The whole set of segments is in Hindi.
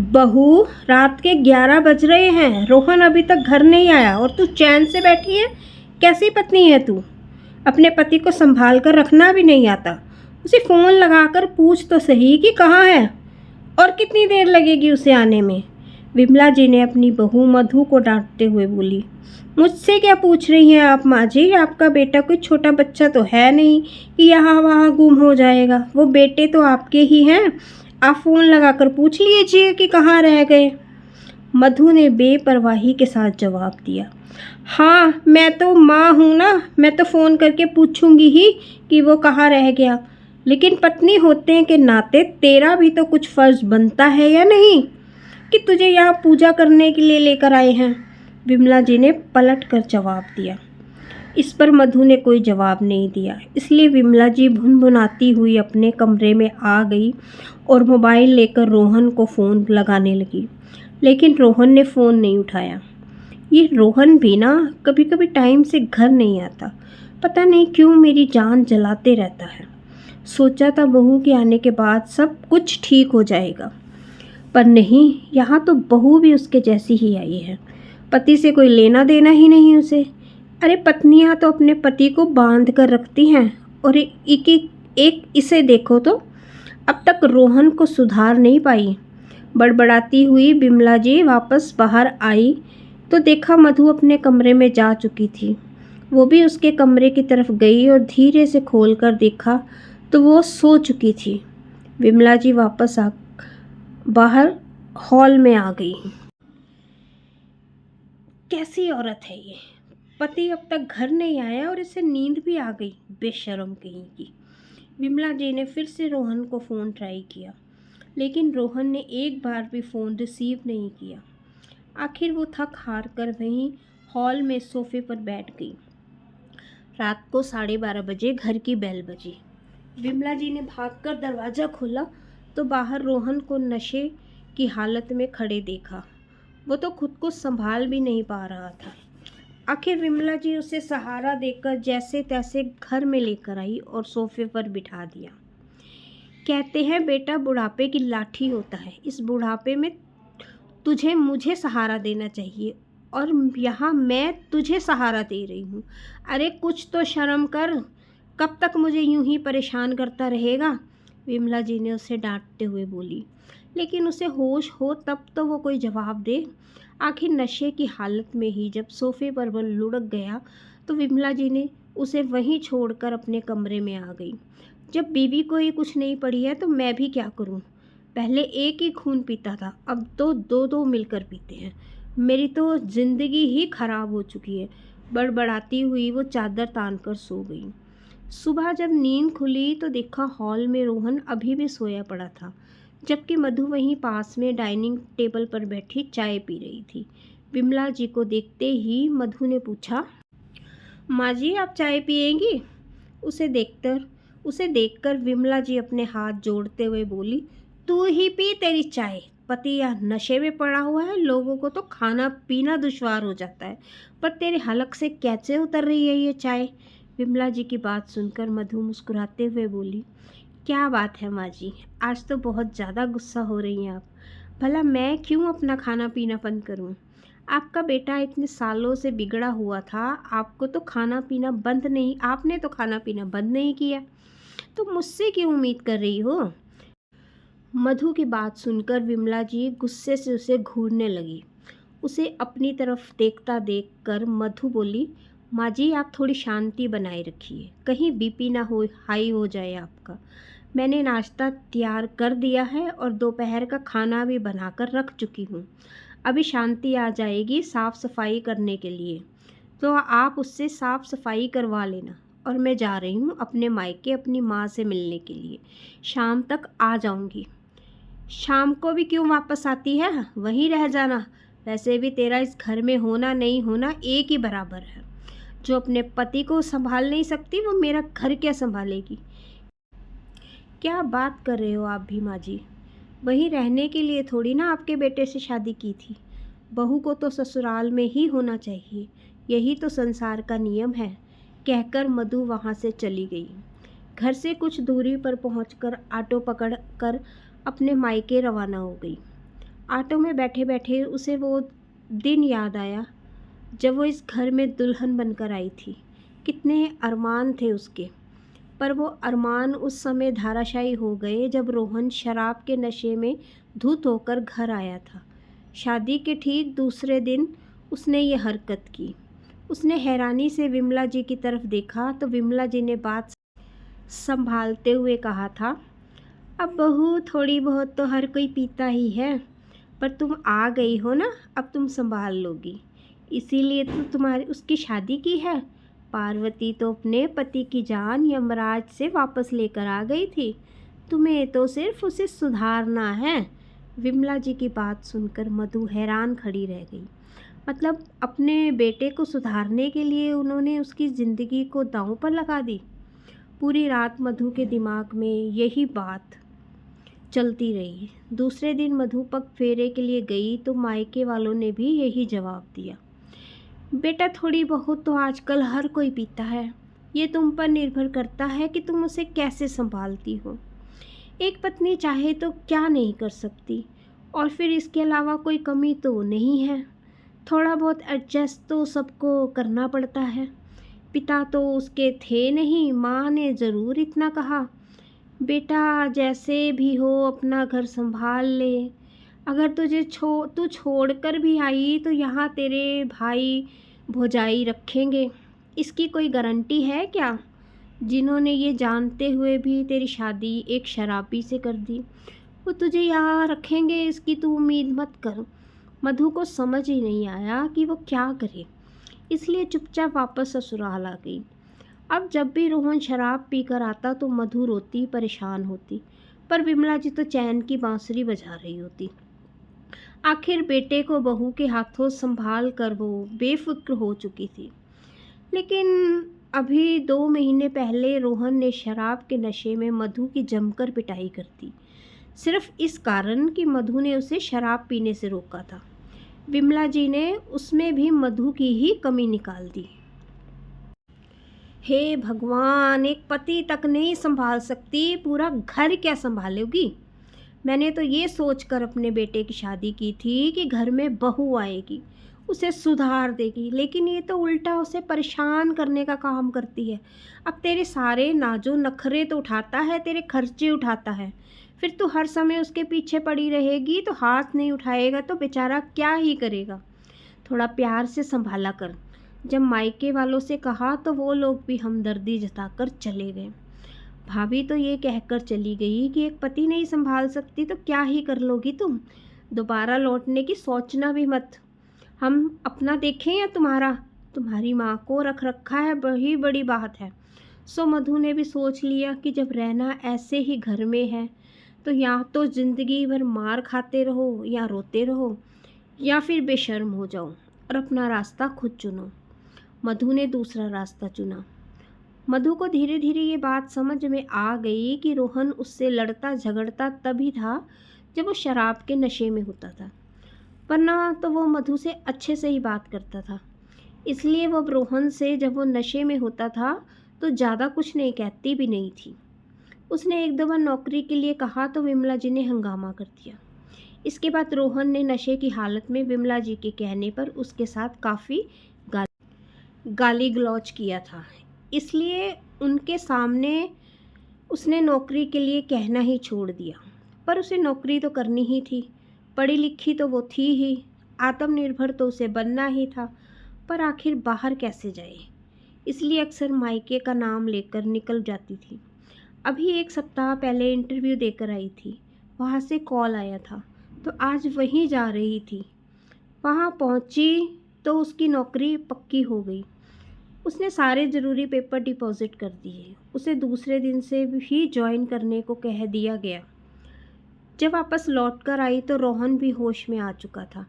बहू, रात के 11 बज रहे हैं। रोहन अभी तक घर नहीं आया और तू चैन से बैठी है। कैसी पत्नी है तू? अपने पति को संभाल कर रखना भी नहीं आता। उसे फ़ोन लगाकर पूछ तो सही कि कहाँ है और कितनी देर लगेगी उसे आने में। विमला जी ने अपनी बहू मधु को डांटते हुए बोली, मुझसे क्या पूछ रही हैं आप माँ जी? आपका बेटा कोई छोटा बच्चा तो है नहीं कि यहाँ वहाँ गुम हो जाएगा। वो बेटे तो आपके ही हैं। आप फ़ोन लगाकर पूछ लीजिए कि कहाँ रह गए। मधु ने बेपरवाही के साथ जवाब दिया, हाँ मैं तो माँ हूँ ना, मैं तो फ़ोन करके पूछूंगी ही कि वो कहाँ रह गया। लेकिन पत्नी होते के नाते तेरा भी तो कुछ फ़र्ज़ बनता है या नहीं कि तुझे यहाँ पूजा करने के लिए लेकर आए हैं। विमला जी ने पलट कर जवाब दिया। इस पर मधु ने कोई जवाब नहीं दिया, इसलिए विमला जी भुनभुनाती हुई अपने कमरे में आ गई और मोबाइल लेकर रोहन को फ़ोन लगाने लगी। लेकिन रोहन ने फ़ोन नहीं उठाया। ये रोहन भी ना कभी कभी टाइम से घर नहीं आता। पता नहीं क्यों मेरी जान जलाते रहता है। सोचा था बहू के आने के बाद सब कुछ ठीक हो जाएगा, पर नहीं, यहाँ तो बहू भी उसके जैसी ही आई है। पति से कोई लेना देना ही नहीं उसे। अरे पत्नियाँ तो अपने पति को बांध कर रखती हैं, और एक इसे देखो तो अब तक रोहन को सुधार नहीं पाई। बड़बड़ाती हुई बिमला जी वापस बाहर आई तो देखा मधु अपने कमरे में जा चुकी थी। वो भी उसके कमरे की तरफ गई और धीरे से खोलकर देखा तो वो सो चुकी थी। बिमला जी वापस आ बाहर हॉल में आ गई। कैसी औरत है ये? पति अब तक घर नहीं आया और इसे नींद भी आ गई, बेशर्म कहीं की। विमला जी ने फिर से रोहन को फ़ोन ट्राई किया, लेकिन रोहन ने एक बार भी फ़ोन रिसीव नहीं किया। आखिर वो थक हार कर वहीं हॉल में सोफे पर बैठ गई। रात को 12:30 बजे घर की बेल बजी। विमला जी ने भागकर दरवाज़ा खोला तो बाहर रोहन को नशे की हालत में खड़े देखा। वो तो खुद को संभाल भी नहीं पा रहा था। आखिर विमला जी उसे सहारा देकर जैसे तैसे घर में लेकर आई और सोफे पर बिठा दिया। कहते हैं बेटा बुढ़ापे की लाठी होता है। इस बुढ़ापे में तुझे मुझे सहारा देना चाहिए और यहाँ मैं तुझे सहारा दे रही हूँ। अरे कुछ तो शर्म कर, कब तक मुझे यूं ही परेशान करता रहेगा? विमला जी ने उसे डांटते हुए बोली। लेकिन उसे होश हो तब तो वो कोई जवाब दे। आखिर नशे की हालत में ही जब सोफे पर वो लुढ़क गया तो विमला जी ने उसे वहीं छोड़कर अपने कमरे में आ गई। जब बीवी को ही कुछ नहीं पड़ी है तो मैं भी क्या करूं? पहले एक ही खून पीता था, अब तो दो दो मिलकर पीते हैं। मेरी तो ज़िंदगी ही खराब हो चुकी है। बड़बड़ाती हुई वो चादर तान कर सो गई। सुबह जब नींद खुली तो देखा हॉल में रोहन अभी भी सोया पड़ा था, जबकि मधु वहीं पास में डाइनिंग टेबल पर बैठी चाय पी रही थी। विमला जी को देखते ही मधु ने पूछा, माँ जी आप चाय पिएंगी? उसे देखकर विमला जी अपने हाथ जोड़ते हुए बोली, तू ही पी तेरी चाय। पति या नशे में पड़ा हुआ है, लोगों को तो खाना पीना दुश्वार हो जाता है, पर तेरे हलक से कैसे उतर रही है ये चाय? विमला जी की बात सुनकर मधु मुस्कुराते हुए बोली, क्या बात है माँ जी, आज तो बहुत ज़्यादा गुस्सा हो रही हैं आप। भला मैं क्यों अपना खाना पीना बंद करूँ? आपका बेटा इतने सालों से बिगड़ा हुआ था, आपने तो खाना पीना बंद नहीं किया, तो मुझसे क्यों उम्मीद कर रही हो? मधु की बात सुनकर विमला जी गुस्से से उसे घूरने लगी। उसे अपनी तरफ देखता देखकर मधु बोली, माँ जी आप थोड़ी शांति बनाए रखिए, कहीं बीपी ना हो हाई हो जाए आपका। मैंने नाश्ता तैयार कर दिया है और दोपहर का खाना भी बनाकर रख चुकी हूँ। अभी शांति आ जाएगी साफ़ सफाई करने के लिए, तो आप उससे साफ़ सफाई करवा लेना। और मैं जा रही हूँ अपने मायके अपनी माँ से मिलने के लिए, शाम तक आ जाऊँगी। शाम को भी क्यों वापस आती है? वहीं रह जाना। वैसे भी तेरा इस घर में होना नहीं होना एक ही बराबर है। जो अपने पति को संभाल नहीं सकती वो मेरा घर क्या संभालेगी? क्या बात कर रहे हो आप भी माँ जी? वहीं रहने के लिए थोड़ी ना आपके बेटे से शादी की थी। बहू को तो ससुराल में ही होना चाहिए, यही तो संसार का नियम है। कहकर मधु वहाँ से चली गई। घर से कुछ दूरी पर पहुंचकर ऑटो पकड़ कर अपने मायके रवाना हो गई। ऑटो में बैठे बैठे उसे वो दिन याद आया जब वो इस घर में दुल्हन बनकर आई थी। कितने अरमान थे उसके, पर वो अरमान उस समय धाराशायी हो गए जब रोहन शराब के नशे में धुत होकर घर आया था। शादी के ठीक दूसरे दिन उसने ये हरकत की। उसने हैरानी से विमला जी की तरफ देखा तो विमला जी ने बात संभालते हुए कहा था, अब बहू थोड़ी बहुत तो हर कोई पीता ही है, पर तुम आ गई हो ना, अब तुम संभाल लोगी, इसीलिए तो तुम्हारी उसकी शादी की है। पार्वती तो अपने पति की जान यमराज से वापस लेकर आ गई थी, तुम्हें तो सिर्फ उसे सुधारना है। विमला जी की बात सुनकर मधु हैरान खड़ी रह गई। मतलब अपने बेटे को सुधारने के लिए उन्होंने उसकी ज़िंदगी को दांव पर लगा दी। पूरी रात मधु के दिमाग में यही बात चलती रही। दूसरे दिन मधु पग फेरे के लिए गई तो मायके वालों ने भी यही जवाब दिया, बेटा थोड़ी बहुत तो आजकल हर कोई पीता है, ये तुम पर निर्भर करता है कि तुम उसे कैसे संभालती हो। एक पत्नी चाहे तो क्या नहीं कर सकती, और फिर इसके अलावा कोई कमी तो नहीं है। थोड़ा बहुत एडजस्ट तो सबको करना पड़ता है। पिता तो उसके थे नहीं, माँ ने ज़रूर इतना कहा, बेटा जैसे भी हो अपना घर संभाल ले, अगर तू छोड़कर भी आई तो यहाँ तेरे भाई भौजाई रखेंगे, इसकी कोई गारंटी है क्या, जिन्होंने ये जानते हुए भी तेरी शादी एक शराबी से कर दी, वो तुझे यहाँ रखेंगे, इसकी तू उम्मीद मत कर। मधु को समझ ही नहीं आया कि वो क्या करे, इसलिए चुपचाप वापस ससुराल आ गई। अब जब भी रोहन शराब पीकर आता तो मधु रोती परेशान होती, पर विमला जी तो चैन की बांसुरी बजा रही होती। आखिर बेटे को बहू के हाथों संभाल कर वो बेफिक्र हो चुकी थी। लेकिन अभी 2 महीने पहले रोहन ने शराब के नशे में मधु की जमकर पिटाई कर दी, सिर्फ इस कारण कि मधु ने उसे शराब पीने से रोका था। विमला जी ने उसमें भी मधु की ही कमी निकाल दी। हे भगवान, एक पति तक नहीं संभाल सकती, पूरा घर क्या संभालोगी। मैंने तो ये सोचकर अपने बेटे की शादी की थी कि घर में बहू आएगी, उसे सुधार देगी, लेकिन ये तो उल्टा उसे परेशान करने का काम करती है। अब तेरे सारे नाजो नखरे तो उठाता है, तेरे खर्चे उठाता है, फिर तू हर समय उसके पीछे पड़ी रहेगी तो हाथ नहीं उठाएगा तो बेचारा क्या ही करेगा। थोड़ा प्यार से संभाला कर। जब मायके वालों से कहा तो वो लोग भी हमदर्दी जताकर चले गए। भाभी तो ये कहकर चली गई कि एक पति नहीं संभाल सकती तो क्या ही कर लोगी तुम, दोबारा लौटने की सोचना भी मत, हम अपना देखें या तुम्हारा, तुम्हारी माँ को रख रखा है वही बड़ी बात है। सो मधु ने भी सोच लिया कि जब रहना ऐसे ही घर में है तो या तो ज़िंदगी भर मार खाते रहो या रोते रहो, या फिर बेशर्म हो जाओ और अपना रास्ता खुद चुनो। मधु ने दूसरा रास्ता चुना। मधु को धीरे धीरे ये बात समझ में आ गई कि रोहन उससे लड़ता झगड़ता तभी था जब वो शराब के नशे में होता था, वरना तो वो मधु से अच्छे से ही बात करता था। इसलिए वो रोहन से जब वो नशे में होता था तो ज़्यादा कुछ नहीं कहती भी नहीं थी। उसने 1-2 बार नौकरी के लिए कहा तो विमला जी ने हंगामा कर दिया। इसके बाद रोहन ने नशे की हालत में विमला जी के कहने पर उसके साथ काफ़ी गाली गलौज किया था, इसलिए उनके सामने उसने नौकरी के लिए कहना ही छोड़ दिया। पर उसे नौकरी तो करनी ही थी, पढ़ी लिखी तो वो थी ही, आत्मनिर्भर तो उसे बनना ही था, पर आखिर बाहर कैसे जाए, इसलिए अक्सर मायके का नाम लेकर निकल जाती थी। अभी 1 सप्ताह पहले इंटरव्यू देकर आई थी, वहाँ से कॉल आया था तो आज वहीं जा रही थी। वहाँ पहुँची तो उसकी नौकरी पक्की हो गई। उसने सारे ज़रूरी पेपर डिपॉजिट कर दिए, उसे दूसरे दिन से ही ज्वाइन करने को कह दिया गया। जब वापस लौट कर आई तो रोहन भी होश में आ चुका था।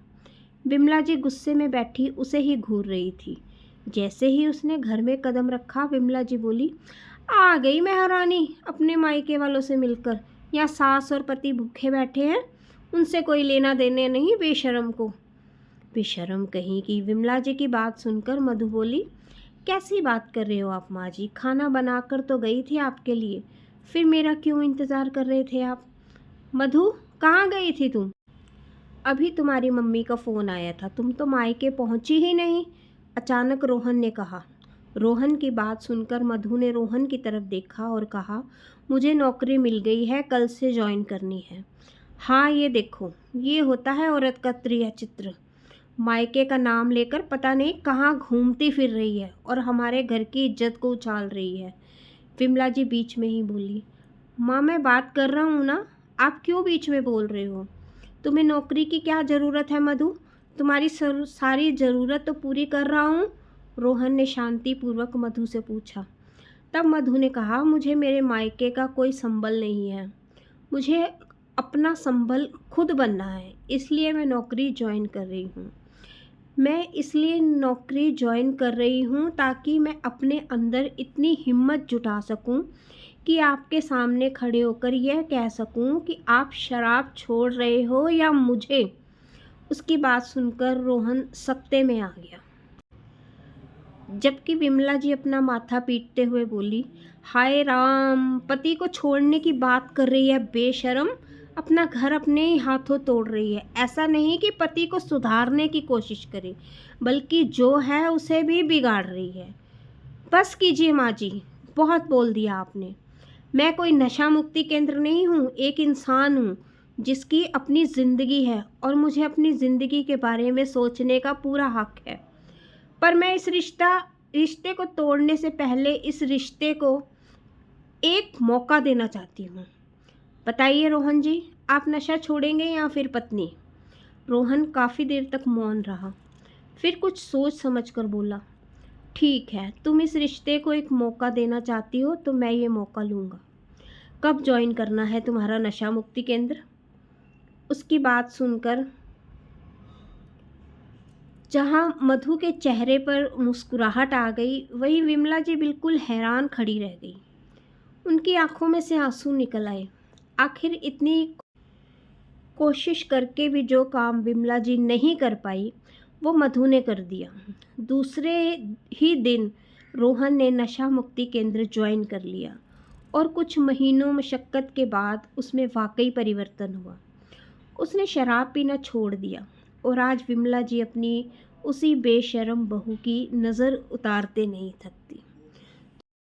विमला जी गुस्से में बैठी उसे ही घूर रही थी। जैसे ही उसने घर में कदम रखा विमला जी बोली, आ गई महारानी अपने मायके वालों से मिलकर, यहाँ सास और पति भूखे बैठे हैं, उनसे कोई लेना देने नहीं, बेशर्म को। बेशर्म कहीं की। विमला जी की बात सुनकर मधु बोली, कैसी बात कर रहे हो आप माँ जी, खाना बनाकर तो गई थी आपके लिए, फिर मेरा क्यों इंतज़ार कर रहे थे आप। मधु कहाँ गई थी तुम। अभी तुम्हारी मम्मी का फ़ोन आया था, तुम तो मायके पहुंची ही नहीं, अचानक रोहन ने कहा। रोहन की बात सुनकर मधु ने रोहन की तरफ देखा और कहा, मुझे नौकरी मिल गई है, कल से ज्वाइन करनी है। हाँ, ये देखो, ये होता है औरत का प्रिय चित्र। मायके का नाम लेकर पता नहीं कहाँ घूमती फिर रही है और हमारे घर की इज्जत को उछाल रही है। विमला जी बीच में ही बोली, माँ मैं बात कर रहा हूँ ना, आप क्यों बीच में बोल रहे हो? तुम्हें नौकरी की क्या ज़रूरत है मधु? तुम्हारी सारी ज़रूरत तो पूरी कर रहा हूँ। रोहन ने शांतिपूर्वक मधु से पूछा। तब मधु ने कहा, मुझे मेरे मायके का कोई संबल नहीं है, मुझे अपना संबल खुद बनना है, इसलिए मैं नौकरी ज्वाइन कर रही हूँ। मैं इसलिए नौकरी ज्वाइन कर रही हूँ ताकि मैं अपने अंदर इतनी हिम्मत जुटा सकूँ कि आपके सामने खड़े होकर यह कह सकूँ कि आप शराब छोड़ रहे हो या मुझे। उसकी बात सुनकर रोहन सकते में आ गया, जबकि विमला जी अपना माथा पीटते हुए बोली, हाय राम, पति को छोड़ने की बात कर रही है बेशर्म, अपना घर अपने ही हाथों तोड़ रही है। ऐसा नहीं कि पति को सुधारने की कोशिश करे, बल्कि जो है उसे भी बिगाड़ रही है। बस कीजिए माँ जी, बहुत बोल दिया आपने। मैं कोई नशा मुक्ति केंद्र नहीं हूँ, एक इंसान हूँ जिसकी अपनी ज़िंदगी है और मुझे अपनी ज़िंदगी के बारे में सोचने का पूरा हक है। पर मैं इस रिश्ते को तोड़ने से पहले इस रिश्ते को एक मौका देना चाहती हूँ। बताइए रोहन जी, आप नशा छोड़ेंगे या फिर पत्नी? रोहन काफ़ी देर तक मौन रहा, फिर कुछ सोच समझ कर बोला, ठीक है, तुम इस रिश्ते को एक मौका देना चाहती हो तो मैं ये मौका लूँगा। कब ज्वाइन करना है तुम्हारा नशा मुक्ति केंद्र? उसकी बात सुनकर जहाँ मधु के चेहरे पर मुस्कुराहट आ गई, वहीं विमला जी बिल्कुल हैरान खड़ी रह गई। उनकी आंखों में से आंसू निकल आए। आखिर इतनी कोशिश करके भी जो काम विमला जी नहीं कर पाई, वो मधु ने कर दिया। दूसरे ही दिन रोहन ने नशा मुक्ति केंद्र ज्वाइन कर लिया और कुछ महीनों मशक्क़त के बाद उसमें वाकई परिवर्तन हुआ। उसने शराब पीना छोड़ दिया और आज विमला जी अपनी उसी बेशर्म बहू की नज़र उतारते नहीं थकती।